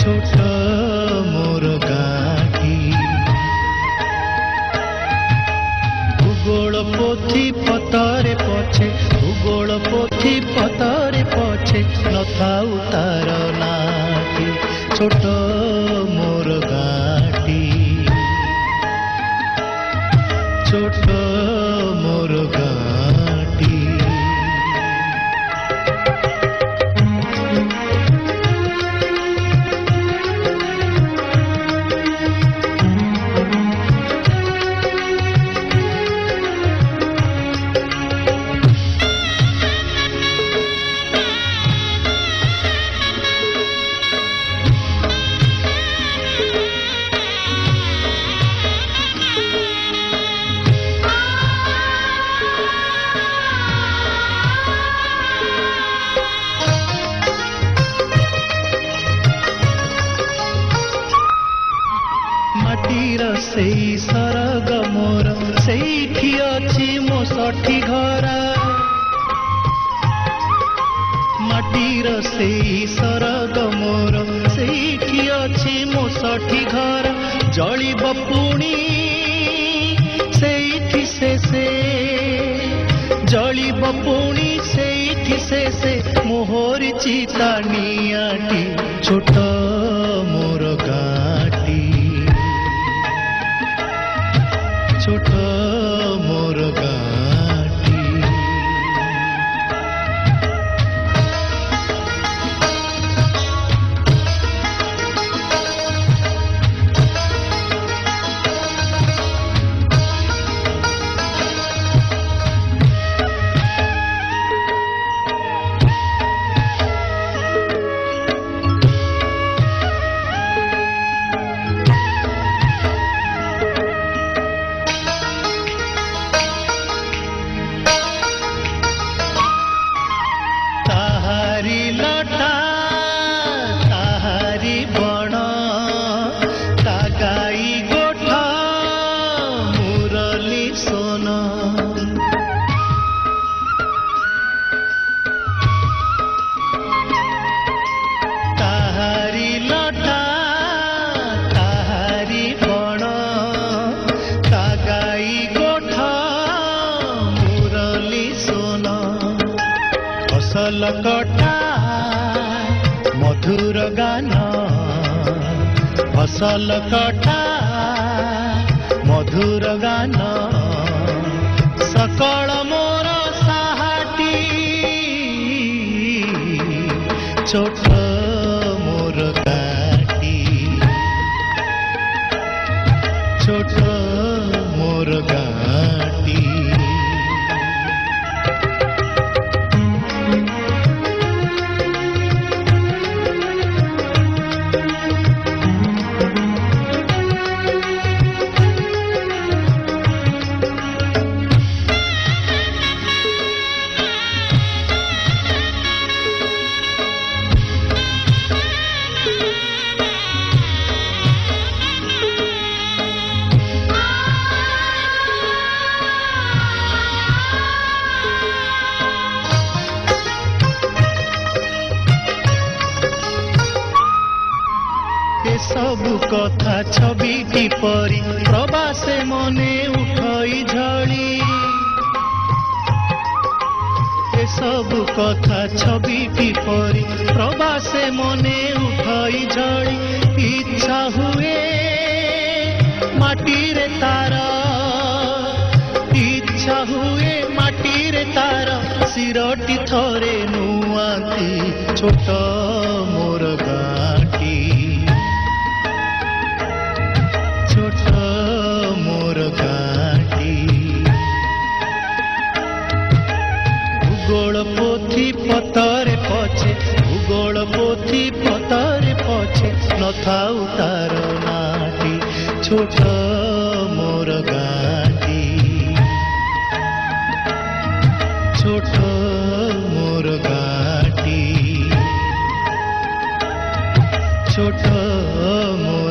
छोट मोर गाँटी भूगोल पोथी पतरे पछे भूगोल पोथी पतरे पछे नथाउ तार नाटी छोट मोर गाँटी छोट मोर गाँटी सेई सरग मोर सेठी अछि मो सठी घरा माटीर सेई सरग मोर सेठी अछि मो सठी घरा जलिब पुणी सेठी से जलिब पुणी सेठी से मोहर चिता नियाटी छोट मोर गाँटी छोट मोर गाँटी फसल कटा मधुर गान फसल कटा मधुर गान सकल मोर साहाटी छोट मोर गाँटी छोट मोर गाँटी सबु कथा छविटी परी प्रवासे मने उठई झड़ी ए सबु कथा छविटी परी प्रवासे मने उठई झड़ी इच्छा हुए माटी रे तार इच्छा हुए माटी रे तार सिरटी थरे नुआती छोट मोर गाँटी छोट मोर गाँटी भूगोल पोथी पतरे पछे भूगोल पोथी पतरे पछे नथाउ तार नाटी छोट मोर गाँटी छोट मोर गाँटी छोट मोर